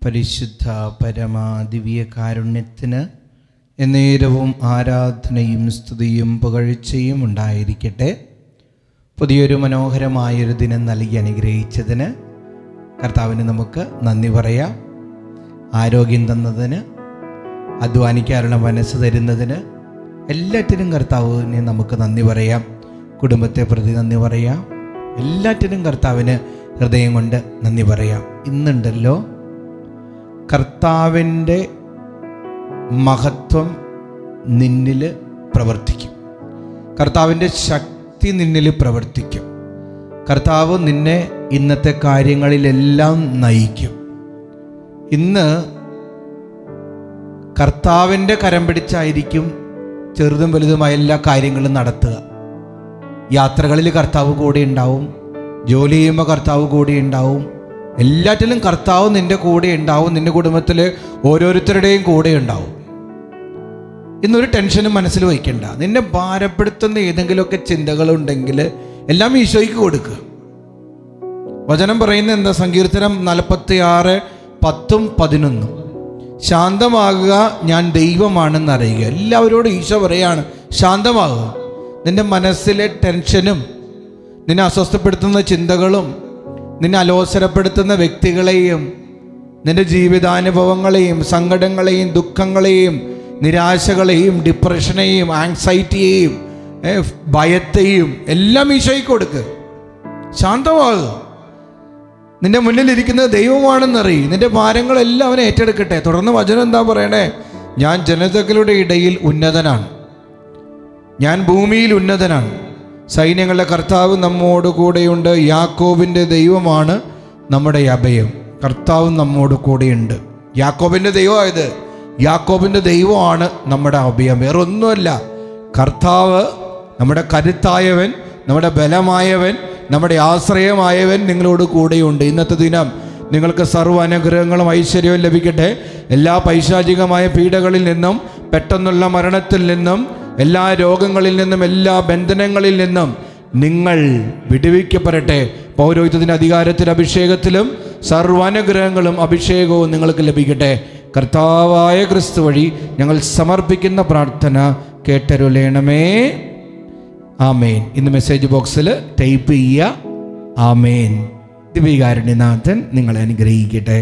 പരിശുദ്ധ പരമാ ദിവ്യ കാരുണ്യത്തിന് എന്നേരവും ആരാധനയും സ്തുതിയും പുകഴ്ചയും ഉണ്ടായിരിക്കട്ടെ. പുതിയൊരു മനോഹരമായൊരു ദിനം നൽകി അനുഗ്രഹിച്ചതിന് കർത്താവിന് നമുക്ക് നന്ദി പറയാം. ആരോഗ്യം തന്നതിന്, അധ്വാനിക്കാനുള്ള മനസ്സ് തരുന്നതിന്, എല്ലാറ്റിനും കർത്താവിനെ നമുക്ക് നന്ദി പറയാം. കുടുംബത്തെ പ്രതി നന്ദി പറയാം. എല്ലാറ്റിനും കർത്താവിന് ഹൃദയം കൊണ്ട് നന്ദി പറയാം. ഇന്നുണ്ടല്ലോ കർത്താവിൻ്റെ മഹത്വം നിന്നിൽ പ്രവർത്തിക്കും. കർത്താവിൻ്റെ ശക്തി നിന്നിൽ പ്രവർത്തിക്കും. കർത്താവ് നിന്നെ ഇന്നത്തെ കാര്യങ്ങളിലെല്ലാം നയിക്കും. ഇന്ന് കർത്താവിൻ്റെ കരം പിടിച്ചായിരിക്കും ചെറുതും വലുതുമായ എല്ലാ കാര്യങ്ങളും നടത്തുക. യാത്രകളിൽ കർത്താവ് കൂടെ ഉണ്ടാവും. ജോലി ചെയ്യുമ്പോൾ കർത്താവ് കൂടെ ഉണ്ടാവും. എല്ലാറ്റിലും കർത്താവ് നിൻ്റെ കൂടെ ഉണ്ടാവും. നിൻ്റെ കുടുംബത്തിൽ ഓരോരുത്തരുടെയും കൂടെ ഉണ്ടാവും. ഇന്നൊരു ടെൻഷനും മനസ്സിൽ വയ്ക്കണ്ട. നിന്നെ ഭാരപ്പെടുത്തുന്ന ഏതെങ്കിലുമൊക്കെ ചിന്തകളുണ്ടെങ്കിൽ എല്ലാം ഈശോയ്ക്ക് കൊടുക്കുക. വചനം പറയുന്നത് എന്താ? സങ്കീർത്തനം 46:10-11. ശാന്തമാകുക, ഞാൻ ദൈവമാണെന്ന് അറിയുക. എല്ലാവരോടും ഈശോ പറയാണ് ശാന്തമാകുക. നിന്റെ മനസ്സിലെ ടെൻഷനും നിന്നെ അസ്വസ്ഥപ്പെടുത്തുന്ന ചിന്തകളും നിന്നെ അലോസരപ്പെടുത്തുന്ന വ്യക്തികളെയും നിന്റെ ജീവിതാനുഭവങ്ങളെയും സങ്കടങ്ങളെയും ദുഃഖങ്ങളെയും നിരാശകളെയും ഡിപ്രഷനെയും ആങ്സൈറ്റിയെയും ഭയത്തെയും എല്ലാം ഈശോയ്ക്ക് കൊടുക്കുക. ശാന്തമാകുക. നിന്റെ മുന്നിലിരിക്കുന്നത് ദൈവമാണെന്നറിയും. നിന്റെ ഭാരങ്ങളെല്ലാം അവനെ ഏറ്റെടുക്കട്ടെ. തുടർന്ന് വചനം എന്താ പറയണേ? ഞാൻ ജനതകളുടെ ഇടയിൽ ഉന്നതനാണ്, ഞാൻ ഭൂമിയിൽ ഉന്നതനാണ്. സൈന്യങ്ങളുടെ കർത്താവ് നമ്മോട് കൂടെയുണ്ട്. യാക്കോബിൻ്റെ ദൈവമാണ് നമ്മുടെ അഭയം. കർത്താവ് നമ്മോട് കൂടെയുണ്ട്. യാക്കോബിൻ്റെ ദൈവമായത്, യാക്കോബിൻ്റെ ദൈവമാണ് നമ്മുടെ അഭയം. വേറെ ഒന്നുമല്ല. കർത്താവ് നമ്മുടെ കരുത്തായവൻ, നമ്മുടെ ബലമായവൻ, നമ്മുടെ ആശ്രയമായവൻ നിങ്ങളോട് കൂടെയുണ്ട്. ഇന്നത്തെ ദിനം നിങ്ങൾക്ക് സർവ്വ അനുഗ്രഹങ്ങളും ഐശ്വര്യവും ലഭിക്കട്ടെ. എല്ലാ പൈശാചികമായ പീഡകളിൽ നിന്നും, പെട്ടെന്നുള്ള മരണത്തിൽ നിന്നും, എല്ലാ രോഗങ്ങളിൽ നിന്നും, എല്ലാ ബന്ധനങ്ങളിൽ നിന്നും നിങ്ങൾ വിടുവിക്കപ്പെടട്ടെ. പൗരോഹിത്യത്തിൻ്റെ അധികാരത്തിലും അഭിഷേകത്തിലും സർവാനുഗ്രഹങ്ങളും അഭിഷേകവും നിങ്ങൾക്ക് ലഭിക്കട്ടെ. കർത്താവായ ക്രിസ്തു വഴി ഞങ്ങൾ സമർപ്പിക്കുന്ന പ്രാർത്ഥന കേട്ടരുളേണമേ. ആമേൻ. ഇന്ന് മെസ്സേജ് ബോക്സിൽ ടൈപ്പ് ചെയ്യുക ആമേൻ. ദിവ്യകാരുണ്യനാഥൻ നിങ്ങളെ അനുഗ്രഹിക്കട്ടെ.